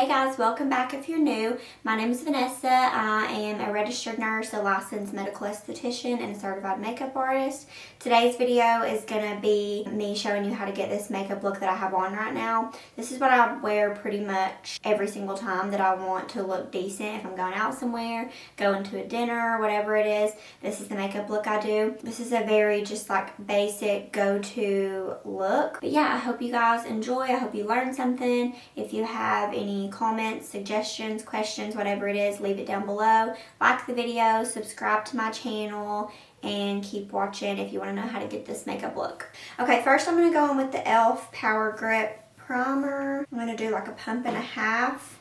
Hey guys, welcome back if you're new. My name is Vanessa. I am a registered nurse, a licensed medical esthetician, and a certified makeup artist. Today's video is going to be me showing you how to get this makeup look that I have on right now. This is what I wear pretty much every single time that I want to look decent. If I'm going out somewhere, going to a dinner, whatever it is, this is the makeup look I do. This is a very just like basic go-to look. But yeah, I hope you guys enjoy. I hope you learn something. If you have any comments, suggestions, questions, whatever it is, leave it down below. Like the video, subscribe to my channel, and keep watching if you want to know how to get this makeup look. Okay, first I'm going to go in with the e.l.f. Power Grip Primer. I'm going to do like a pump and a half.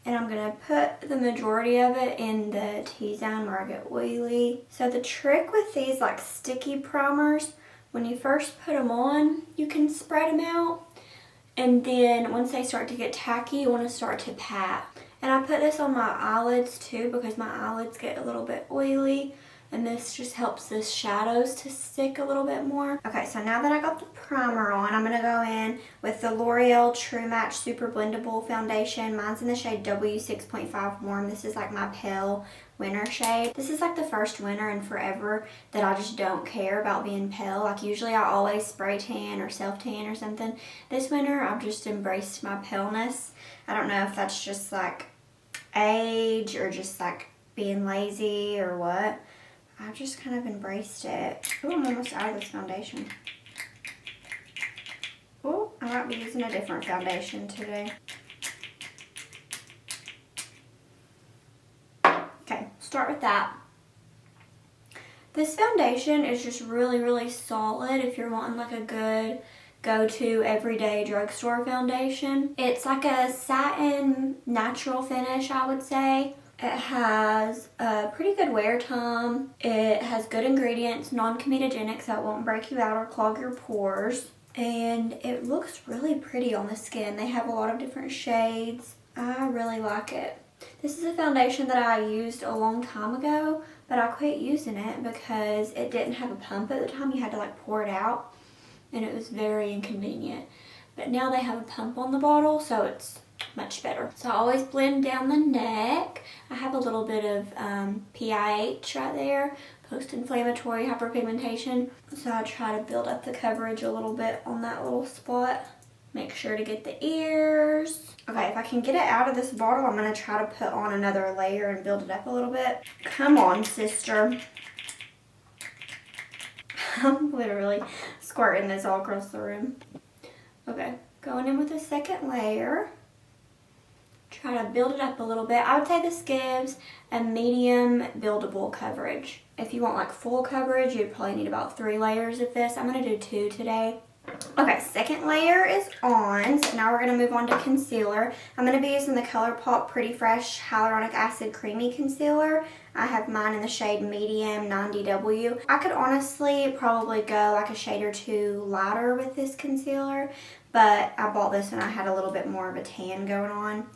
And I'm going to put the majority of it in the T-zone where I get oily. So the trick with these like sticky primers, when you first put them on, you can spread them out. And then once they start to get tacky, you want to start to pat. And I put this on my eyelids too because my eyelids get a little bit oily. And this just helps the shadows to stick a little bit more. Okay, so now that I got the primer on, I'm going to go in with the L'Oreal True Match Super Blendable Foundation. Mine's in the shade W6.5 Warm. This is like my pale winter shade. This is like the first winter in forever that I just don't care about being pale. Like usually I always spray tan or self tan or something. This winter I've just embraced my paleness. I don't know if that's just like age or just like being lazy or what. I've just kind of embraced it. Oh, I'm almost out of this foundation. Oh, I might be using a different foundation today. Okay, start with that. This foundation is just really solid if you're wanting like a good go-to everyday drugstore foundation. It's like a satin natural finish, I would say. It has a pretty good wear time. It has good ingredients, non-comedogenic, so it won't break you out or clog your pores. And it looks really pretty on the skin. They have a lot of different shades. I really like it. This is a foundation that I used a long time ago, but I quit using it because it didn't have a pump at the time. You had to like pour it out, and it was very inconvenient. But now they have a pump on the bottle, so it's much better. So I always blend down the neck. I have a little bit of PIH right there, post-inflammatory hyperpigmentation. So I try to build up the coverage a little bit on that little spot. Make sure to get the ears. Okay, if I can get it out of this bottle, I'm going to try to put on another layer and build it up a little bit. Come on, sister. I'm literally squirting this all across the room. Okay, going in with a second layer. Try to build it up a little bit. I would say this gives a medium buildable coverage. If you want like full coverage, you'd probably need about 3 layers of this. I'm going to do 2 today. Okay, second layer is on. So now we're going to move on to concealer. I'm going to be using the Colourpop Pretty Fresh Hyaluronic Acid Creamy Concealer. I have mine in the shade Medium 90W. I could honestly probably go like a shade or 2 lighter with this concealer, but I bought this when I had a little bit more of a tan going on.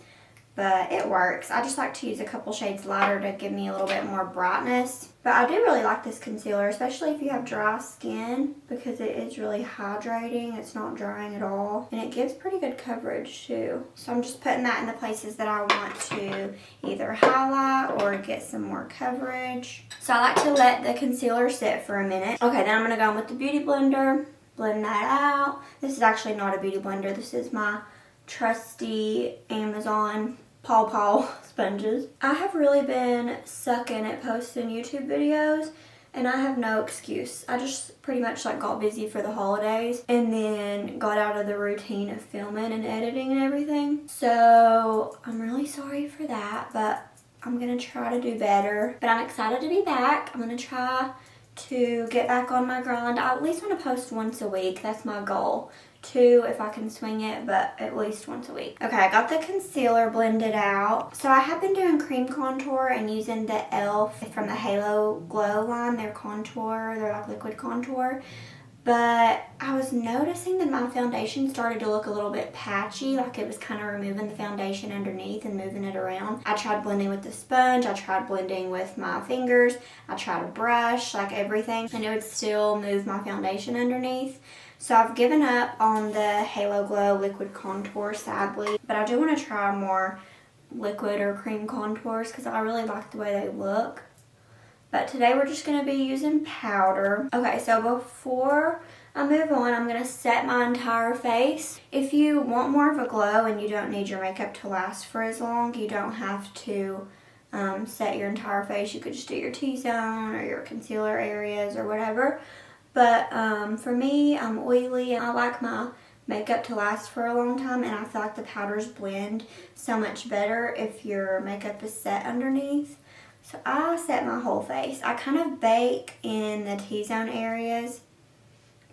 But it works. I just like to use a couple shades lighter to give me a little bit more brightness. But I do really like this concealer, especially if you have dry skin, because it is really hydrating. It's not drying at all. And it gives pretty good coverage too. So I'm just putting that in the places that I want to either highlight or get some more coverage. So I like to let the concealer sit for a minute. Okay, then I'm going to go in with the Beauty Blender. Blend that out. This is actually not a Beauty Blender. This is my trusty Amazon Paw sponges. I have really been sucking at posting YouTube videos, and I have no excuse. I just pretty much like got busy for the holidays and then got out of the routine of filming and editing and everything. So I'm really sorry for that, but I'm gonna try to do better. But I'm excited to be back. I'm gonna try to get back on my grind. I at least want to post once a week. That's my goal. 2 if I can swing it, but at least once a week. Okay, I got the concealer blended out. So I have been doing cream contour and using the e.l.f. from the Halo Glow line, their contour, their like liquid contour. But I was noticing that my foundation started to look a little bit patchy, like it was kind of removing the foundation underneath and moving it around. I tried blending with the sponge, I tried blending with my fingers, I tried a brush, like everything, and it would still move my foundation underneath. So I've given up on the Halo Glow liquid contour, sadly, but I do want to try more liquid or cream contours because I really like the way they look. But today we're just going to be using powder. Okay, so before I move on, I'm going to set my entire face. If you want more of a glow and you don't need your makeup to last for as long, you don't have to set your entire face. You could just do your T-zone or your concealer areas or whatever. But for me, I'm oily and I like my makeup to last for a long time, and I feel like the powders blend so much better if your makeup is set underneath. So I set my whole face. I kind of bake in the T-zone areas.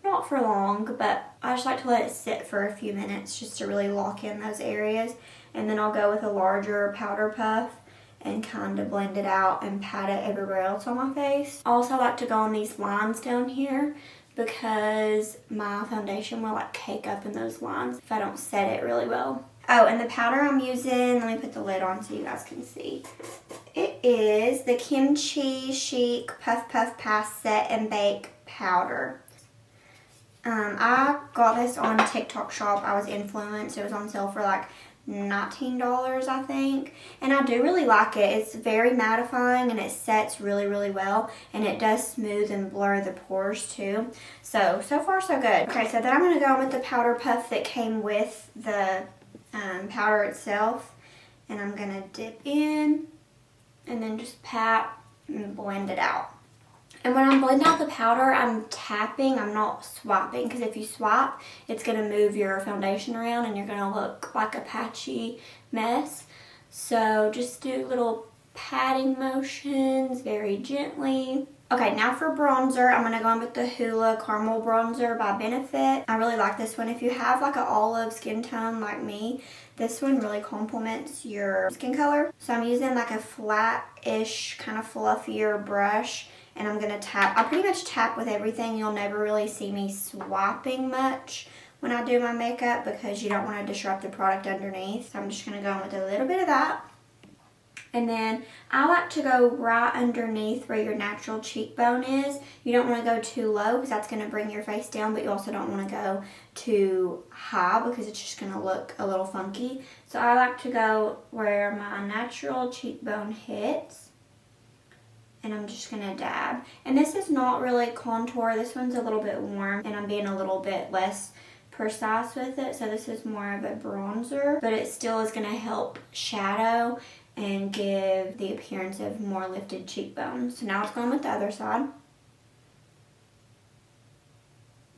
Not for long, but I just like to let it sit for a few minutes just to really lock in those areas. And then I'll go with a larger powder puff and kind of blend it out and pat it everywhere else on my face. I also like to go on these lines down here because my foundation will like cake up in those lines if I don't set it really well. Oh, and the powder I'm using, let me put the lid on so you guys can see. It is the Kimchi Chic Puff Puff Pass Set and Bake Powder. I got this on TikTok shop. I was influenced. It was on sale for like $19, I think, and I do really like it. It's very mattifying and it sets really, really well, and it does smooth and blur the pores too. So far so good. Okay, so then I'm going to go in with the powder puff that came with the powder itself, and I'm going to dip in and then just pat and blend it out. And when I'm blending out the powder, I'm tapping, I'm not swiping, because if you swipe, it's going to move your foundation around and you're going to look like a patchy mess. So just do little patting motions very gently. Okay, now for bronzer, I'm going to go in with the Hoola Caramel Bronzer by Benefit. I really like this one. If you have like an olive skin tone like me, this one really complements your skin color. So I'm using like a flat-ish, kind of fluffier brush. And I'm going to tap. I pretty much tap with everything. You'll never really see me swiping much when I do my makeup because you don't want to disrupt the product underneath. So I'm just going to go in with a little bit of that. And then I like to go right underneath where your natural cheekbone is. You don't want to go too low because that's going to bring your face down, but you also don't want to go too high because it's just going to look a little funky. So I like to go where my natural cheekbone hits. And I'm just going to dab. And this is not really contour. This one's a little bit warm, and I'm being a little bit less precise with it. So this is more of a bronzer, but it still is going to help shadow and give the appearance of more lifted cheekbones. So now it's going with the other side.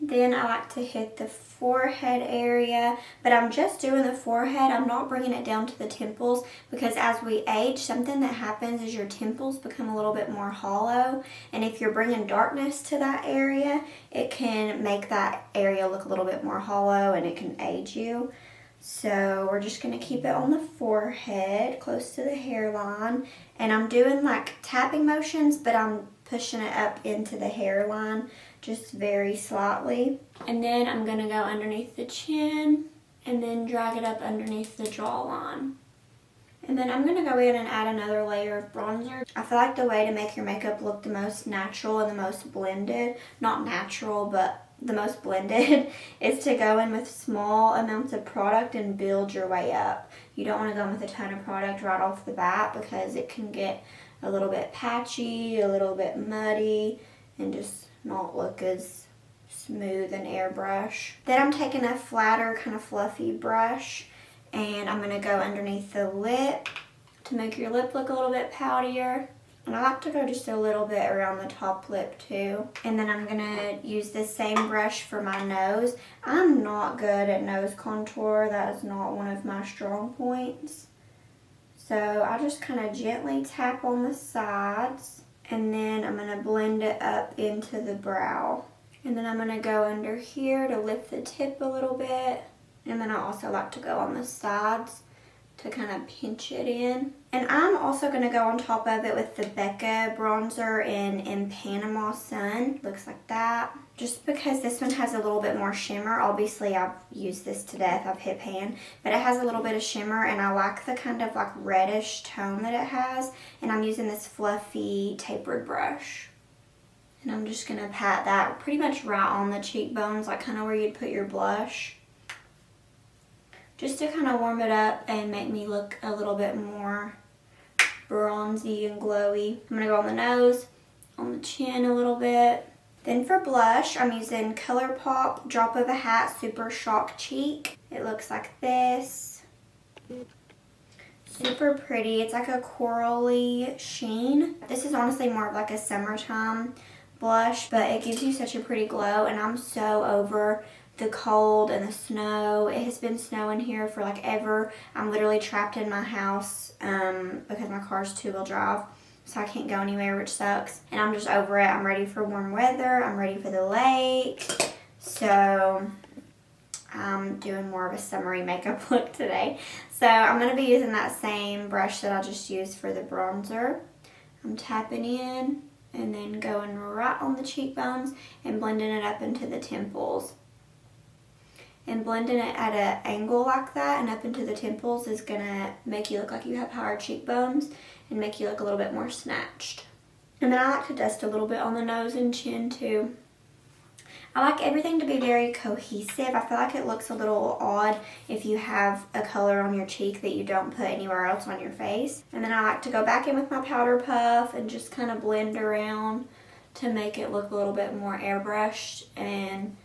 Then I like to hit the forehead area, but I'm just doing the forehead. I'm not bringing it down to the temples because as we age, something that happens is your temples become a little bit more hollow. And if you're bringing darkness to that area, it can make that area look a little bit more hollow and it can age you. So we're just going to keep it on the forehead, close to the hairline. And I'm doing like tapping motions, but I'm pushing it up into the hairline just very slightly. And then I'm going to go underneath the chin and then drag it up underneath the jawline. And then I'm going to go in and add another layer of bronzer. I feel like the way to make your makeup look the most natural and the most blended, not natural, but the most blended, is to go in with small amounts of product and build your way up. You don't want to go in with a ton of product right off the bat because it can get a little bit patchy, a little bit muddy, and just not look as smooth and airbrush. Then I'm taking a flatter, kind of fluffy brush, and I'm going to go underneath the lip to make your lip look a little bit poutier. And I like to go just a little bit around the top lip too. And then I'm going to use the same brush for my nose. I'm not good at nose contour. That is not one of my strong points. So I just kind of gently tap on the sides. And then I'm going to blend it up into the brow. And then I'm going to go under here to lift the tip a little bit. And then I also like to go on the sides to kind of pinch it in. And I'm also going to go on top of it with the Becca bronzer in Panama Sun. Looks like that. Just because this one has a little bit more shimmer. Obviously I've used this to death. I've hit pan. But it has a little bit of shimmer, and I like the kind of like reddish tone that it has. And I'm using this fluffy tapered brush. And I'm just going to pat that pretty much right on the cheekbones, like kind of where you'd put your blush. Just to kind of warm it up and make me look a little bit more bronzy and glowy. I'm going to go on the nose, on the chin a little bit. Then for blush, I'm using Colourpop Drop of a Hat Super Shock Cheek. It looks like this. Super pretty. It's like a corally sheen. This is honestly more of like a summertime blush, but it gives you such a pretty glow, and I'm so over the cold and the snow. It has been snowing here for like ever. I'm literally trapped in my house because my car's two-wheel drive, so I can't go anywhere, which sucks. And I'm just over it. I'm ready for warm weather. I'm ready for the lake. So I'm doing more of a summery makeup look today. So I'm going to be using that same brush that I just used for the bronzer. I'm tapping in and then going right on the cheekbones and blending it up into the temples. And blending it at an angle like that and up into the temples is going to make you look like you have higher cheekbones and make you look a little bit more snatched. And then I like to dust a little bit on the nose and chin too. I like everything to be very cohesive. I feel like it looks a little odd if you have a color on your cheek that you don't put anywhere else on your face. And then I like to go back in with my powder puff and just kind of blend around to make it look a little bit more airbrushed and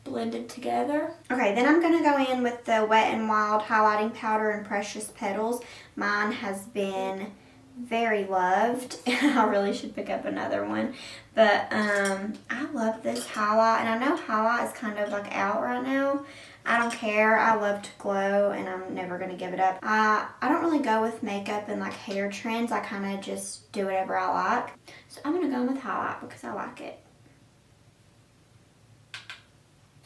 blended together. Okay, then I'm going to go in with the Wet n Wild highlighting powder in Precious Petals. Mine has been very loved. I really should pick up another one, but I love this highlight, and I know highlight is kind of like out right now. I don't care. I love to glow, and I'm never going to give it up. I don't really go with makeup and like hair trends. I kind of just do whatever I like. So I'm going to go in with highlight because I like it.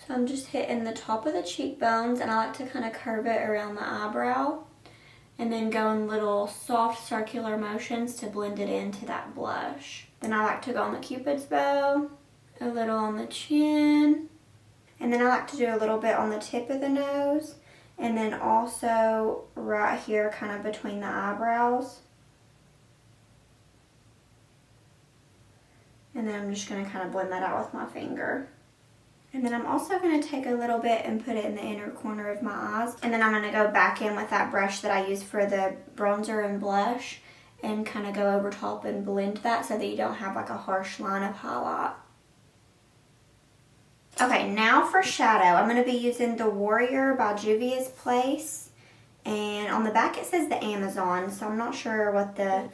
So I'm just hitting the top of the cheekbones, and I like to kind of curve it around the eyebrow. And then go in little soft circular motions to blend it into that blush. Then I like to go on the Cupid's bow, a little on the chin, and then I like to do a little bit on the tip of the nose, and then also right here kind of between the eyebrows. And then I'm just going to kind of blend that out with my finger. And then I'm also going to take a little bit and put it in the inner corner of my eyes. And then I'm going to go back in with that brush that I used for the bronzer and blush and kind of go over top and blend that so that you don't have like a harsh line of highlight. Okay, now for shadow. I'm going to be using the Warrior by Juvia's Place. And on the back it says the Amazon, so I'm not sure what the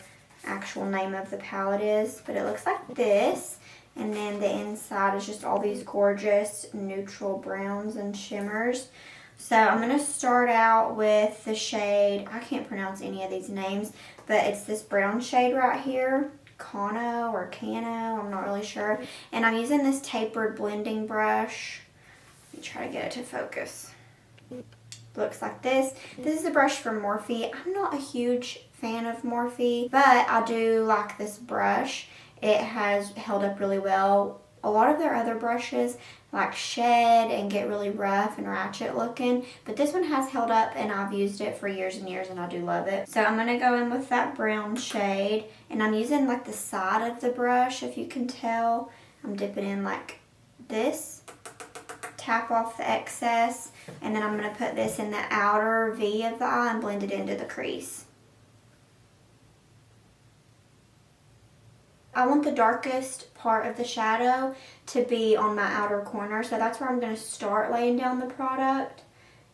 actual name of the palette is, but it looks like this. And then the inside is just all these gorgeous neutral browns and shimmers. So I'm going to start out with the shade, I can't pronounce any of these names, but it's this brown shade right here. Cano or Cano, I'm not really sure. And I'm using this tapered blending brush. Let me try to get it to focus. Looks like this. This is a brush from Morphe. I'm not a huge fan of Morphe, but I do like this brush. It has held up really well. A lot of their other brushes like shed and get really rough and ratchet looking, but this one has held up and I've used it for years and years and I do love it. So I'm going to go in with that brown shade, and I'm using like the side of the brush, if you can tell. I'm dipping in like this, tap off the excess, and then I'm going to put this in the outer V of the eye and blend it into the crease. I want the darkest part of the shadow to be on my outer corner, so that's where I'm going to start laying down the product,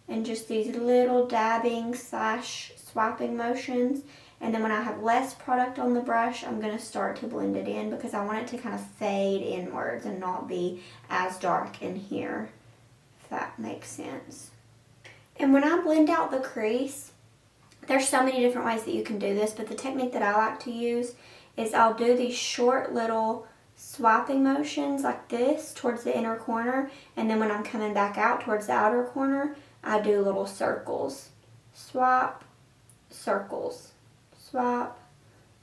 and just these little dabbing / swiping motions. And then when I have less product on the brush, I'm going to start to blend it in because I want it to kind of fade inwards and not be as dark in here, if that makes sense. And when I blend out the crease, there's so many different ways that you can do this, but the technique that I like to use is I'll do these short little swiping motions like this towards the inner corner, and then when I'm coming back out towards the outer corner, I do little circles. Swipe, circles, swipe,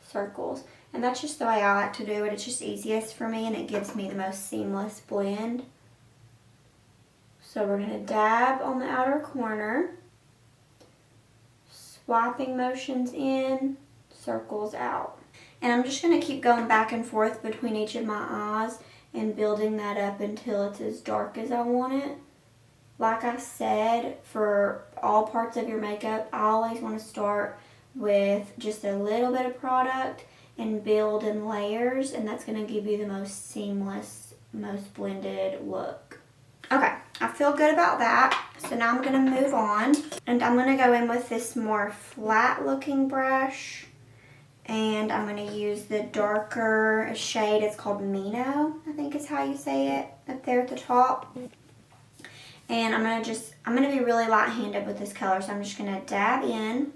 circles. And that's just the way I like to do it. It's just easiest for me and it gives me the most seamless blend. So we're going to dab on the outer corner, swiping motions in, circles out. And I'm just going to keep going back and forth between each of my eyes and building that up until it's as dark as I want it. Like I said, for all parts of your makeup, I always want to start with just a little bit of product and build in layers, and that's going to give you the most seamless, most blended look. Okay, I feel good about that. So now I'm going to move on, and I'm going to go in with this more flat looking brush, and I'm going to use the darker shade. It's called Mino, I think is how you say it, up there at the top. And I'm going to be really light-handed with this color, so I'm just going to dab in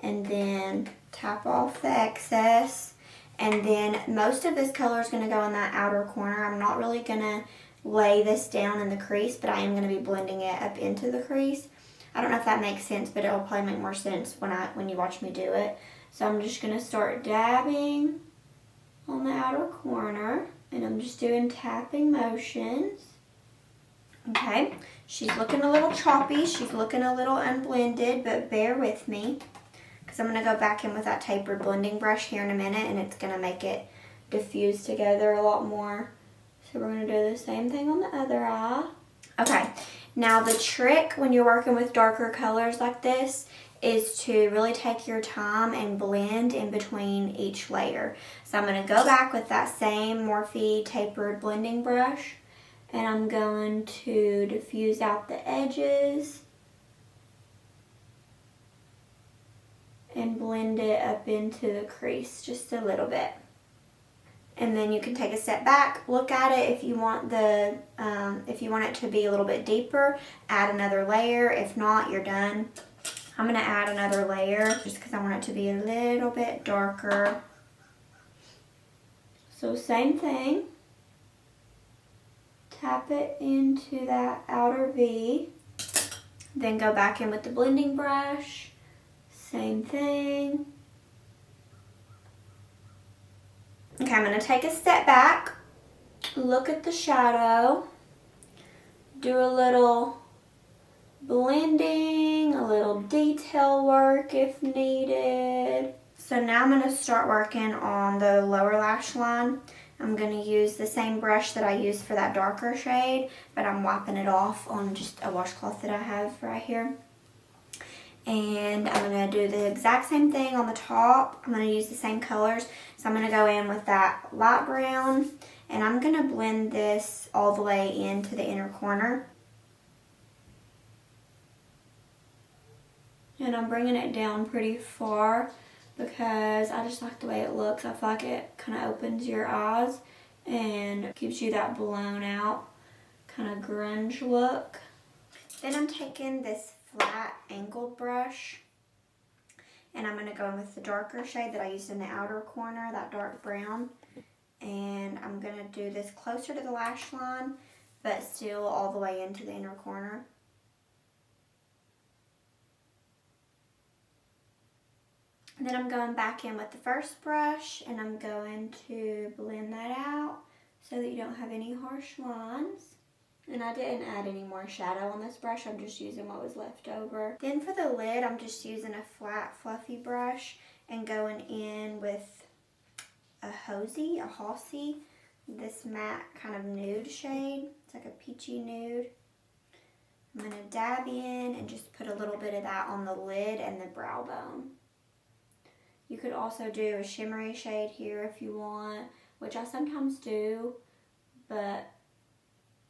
and then tap off the excess. And then most of this color is going to go in that outer corner. I'm not really going to lay this down in the crease, but I am going to be blending it up into the crease. I don't know if that makes sense, but it'll probably make more sense when you watch me do it. So I'm just going to start dabbing on the outer corner, and I'm just doing tapping motions. Okay, she's looking a little choppy, she's looking a little unblended, but bear with me, because I'm going to go back in with that tapered blending brush here in a minute, and it's going to make it diffuse together a lot more. So we're going to do the same thing on the other eye. Okay, now the trick when you're working with darker colors like this is to really take your time and blend in between each layer. So I'm going to go back with that same Morphe tapered blending brush, and I'm going to diffuse out the edges and blend it up into the crease just a little bit. And then you can take a step back, look at it. If you want it to be a little bit deeper, add another layer. If not, you're done. I'm going to add another layer just because I want it to be a little bit darker. So same thing. Tap it into that outer V. Then go back in with the blending brush. Same thing. Okay, I'm going to take a step back, look at the shadow, do a little blending, a little detail work if needed. So now I'm going to start working on the lower lash line. I'm going to use the same brush that I used for that darker shade, but I'm wiping it off on just a washcloth that I have right here. And I'm going to do the exact same thing on the top. I'm going to use the same colors. So I'm going to go in with that light brown, and I'm going to blend this all the way into the inner corner. And I'm bringing it down pretty far because I just like the way it looks. I feel like it kind of opens your eyes and gives you that blown out kind of grunge look. Then I'm taking this flat angled brush, and I'm going to go in with the darker shade that I used in the outer corner, that dark brown. And I'm going to do this closer to the lash line, but still all the way into the inner corner. And then I'm going back in with the first brush, and I'm going to blend that out so that you don't have any harsh lines. And I didn't add any more shadow on this brush, I'm just using what was left over. Then for the lid, I'm just using a flat fluffy brush and going in with a Horsey, this matte kind of nude shade. It's like a peachy nude. I'm going to dab in and just put a little bit of that on the lid and the brow bone. You could also do a shimmery shade here if you want, which I sometimes do, but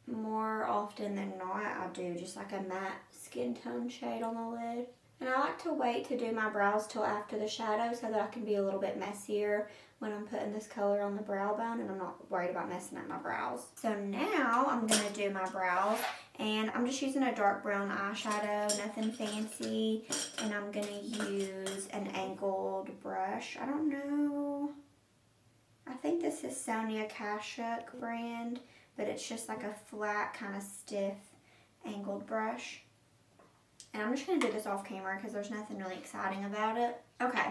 more often than not, I do just like a matte skin tone shade on the lid. And I like to wait to do my brows till after the shadow so that I can be a little bit messier when I'm putting this color on the brow bone, and I'm not worried about messing up my brows. So now I'm going to do my brows, and I'm just using a dark brown eyeshadow, nothing fancy, and I'm going to use an angled brush. I don't know. I think this is Sonia Kashuk brand, but it's just like a flat, kind of stiff, angled brush. And I'm just going to do this off camera because there's nothing really exciting about it. Okay,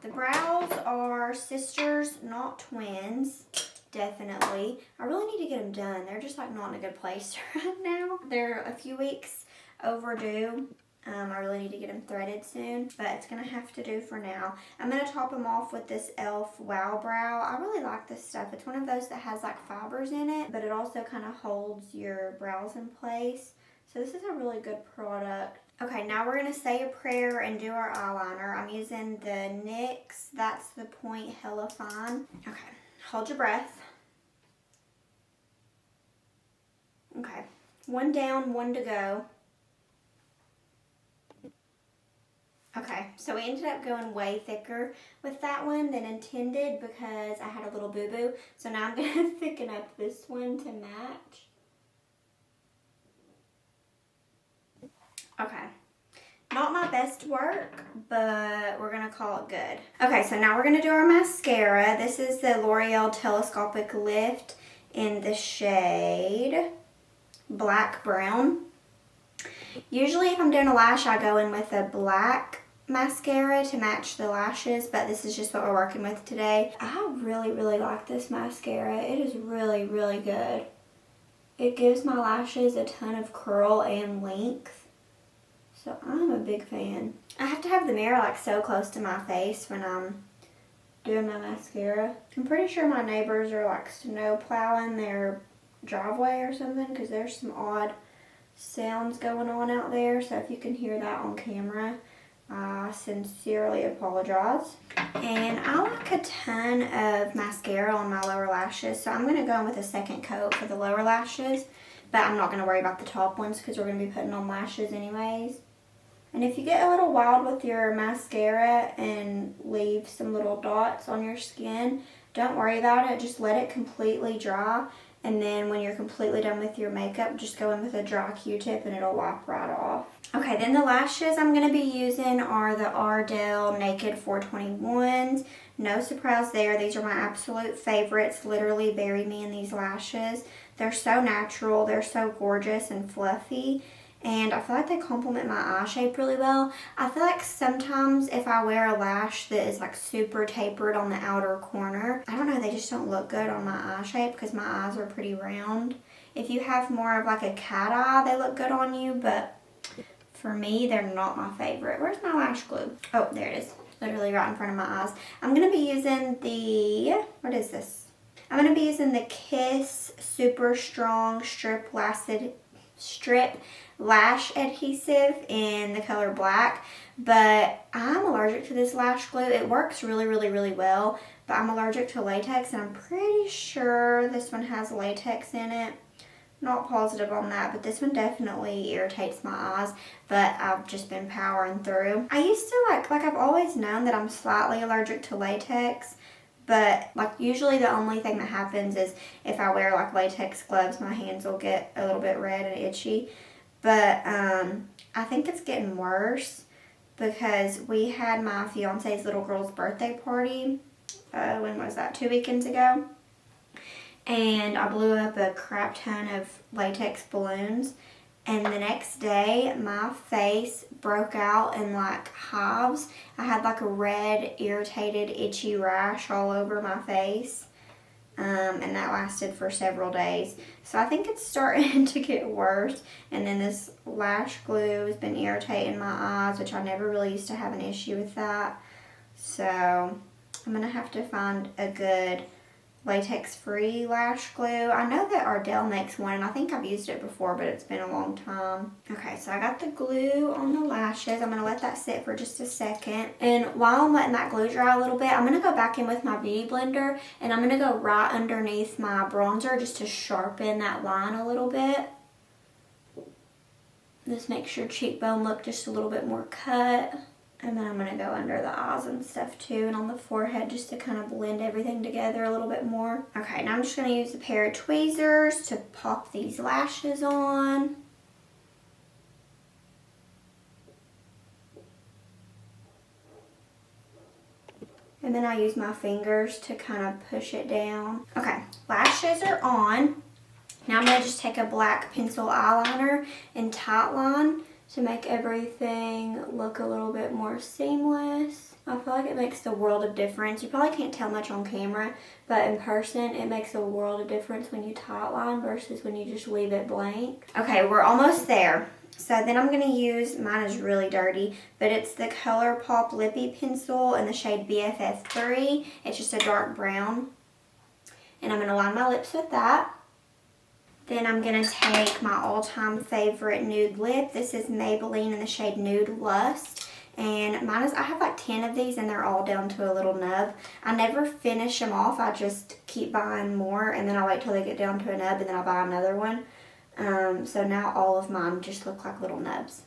the brows are sisters, not twins, definitely. I really need to get them done. They're just like not in a good place right now. They're a few weeks overdue. I really need to get them threaded soon, but it's going to have to do for now. I'm going to top them off with this e.l.f. Wow Brow. I really like this stuff. It's one of those that has like fibers in it, but it also kind of holds your brows in place. So this is a really good product. Okay, now we're going to say a prayer and do our eyeliner. I'm using the NYX That's the Point Hella Fine. Okay, hold your breath. Okay, one down, one to go. Okay, so we ended up going way thicker with that one than intended because I had a little boo-boo. So now I'm going to thicken up this one to match. Okay, not my best work, but we're going to call it good. Okay, so now we're going to do our mascara. This is the L'Oreal Telescopic Lift in the shade Black Brown. Usually if I'm doing a lash, I go in with a black mascara to match the lashes, but this is just what we're working with today. I really like this mascara. It is really good. It gives my lashes a ton of curl and length, so I'm a big fan. I have to have the mirror like so close to my face when I'm doing my mascara. I'm pretty sure my neighbors are like snow plowing their driveway or something because there's some odd sounds going on out there, so if you can hear that on camera, I sincerely apologize. And I like a ton of mascara on my lower lashes, so I'm going to go in with a second coat for the lower lashes, but I'm not going to worry about the top ones because we're going to be putting on lashes anyways. And if you get a little wild with your mascara and leave some little dots on your skin, don't worry about it. Just let it completely dry. And then when you're completely done with your makeup, just go in with a dry Q-tip and it'll wipe right off. Okay, then the lashes I'm going to be using are the Ardell Naked 421s. No surprise there. These are my absolute favorites. Literally bury me in these lashes. They're so natural. They're so gorgeous and fluffy. And I feel like they complement my eye shape really well. I feel like sometimes if I wear a lash that is like super tapered on the outer corner, I don't know, they just don't look good on my eye shape because my eyes are pretty round. If you have more of like a cat eye, they look good on you, but for me, they're not my favorite. Where's my lash glue? Oh, there it is. Literally right in front of my eyes. I'm going to be using the, what is this? I'm going to be using the Kiss Super Strong Strip Lash Adhesive in the color black, but I'm allergic to this lash glue. It works really well, but I'm allergic to latex, and I'm pretty sure this one has latex in it. Not positive on that, but this one definitely irritates my eyes, but I've just been powering through. I used to like I've always known that I'm slightly allergic to latex, but like usually the only thing that happens is if I wear like latex gloves, my hands will get a little bit red and itchy. But I think it's getting worse because we had my fiance's little girl's birthday party. When was that? 2 weekends ago. And I blew up a crap ton of latex balloons. And the next day, my face broke out in like hives. I had like a red, irritated, itchy rash all over my face. And that lasted for several days. So I think it's starting to get worse. And then this lash glue has been irritating my eyes, which I never really used to have an issue with that. So I'm going to have to find a good latex-free lash glue. I know that Ardell makes one, and I think I've used it before, but it's been a long time. Okay, so I got the glue on the lashes. I'm going to let that sit for just a second. And while I'm letting that glue dry a little bit, I'm going to go back in with my beauty blender, and I'm going to go right underneath my bronzer just to sharpen that line a little bit. This makes your cheekbone look just a little bit more cut. And then I'm going to go under the eyes and stuff too, and on the forehead just to kind of blend everything together a little bit more. Okay, now I'm just going to use a pair of tweezers to pop these lashes on. And then I use my fingers to kind of push it down. Okay, lashes are on. Now I'm going to just take a black pencil eyeliner and tightline to make everything look a little bit more seamless. I feel like it makes the world of difference. You probably can't tell much on camera, but in person it makes a world of difference when you tightline versus when you just leave it blank. Okay, we're almost there. So then I'm going to use, mine is really dirty, but it's the Colourpop Lippie Pencil in the shade BFF3. It's just a dark brown. And I'm going to line my lips with that. Then I'm going to take my all-time favorite nude lip. This is Maybelline in the shade Nude Lust. And mine is, I have like 10 of these and they're all down to a little nub. I never finish them off. I just keep buying more and then I wait till they get down to a nub and then I buy another one. So now all of mine just look like little nubs.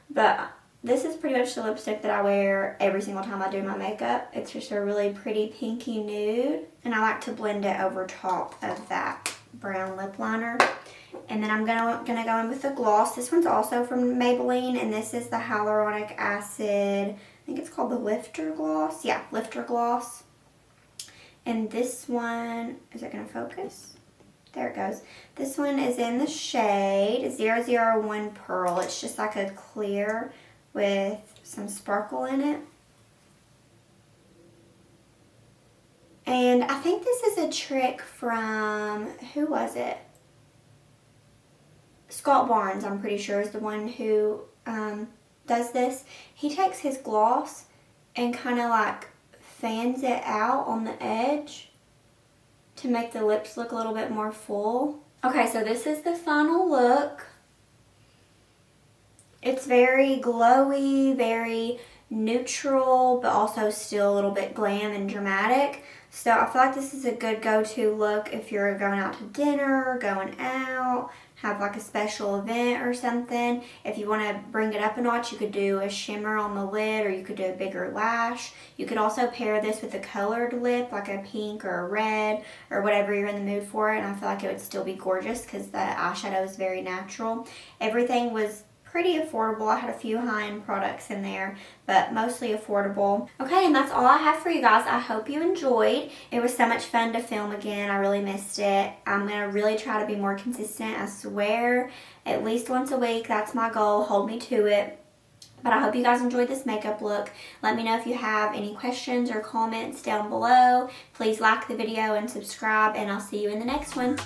But this is pretty much the lipstick that I wear every single time I do my makeup. It's just a really pretty pinky nude. And I like to blend it over top of that brown lip liner. And then I'm gonna go in with the gloss. This one's also from Maybelline, and this is the hyaluronic acid. I think it's called the Lifter Gloss. Yeah, Lifter Gloss. And this one, is it gonna focus? There it goes. This one is in the shade 001 Pearl. It's just like a clear with some sparkle in it. And I think this is a trick from, who was it? Scott Barnes, I'm pretty sure, is the one who does this. He takes his gloss and kind of like fans it out on the edge to make the lips look a little bit more full. Okay, so this is the final look. It's very glowy, very neutral, but also still a little bit glam and dramatic. So I feel like this is a good go-to look if you're going out to dinner, going out, have like a special event or something. If you want to bring it up a notch, you could do a shimmer on the lid or you could do a bigger lash. You could also pair this with a colored lip, like a pink or a red or whatever you're in the mood for, and I feel like it would still be gorgeous because the eyeshadow is very natural. Everything was pretty affordable. I had a few high-end products in there, but mostly affordable. Okay, and that's all I have for you guys. I hope you enjoyed. It was so much fun to film again. I really missed it. I'm going to really try to be more consistent. I swear, at least once a week. That's my goal. Hold me to it. But I hope you guys enjoyed this makeup look. Let me know if you have any questions or comments down below. Please like the video and subscribe, and I'll see you in the next one.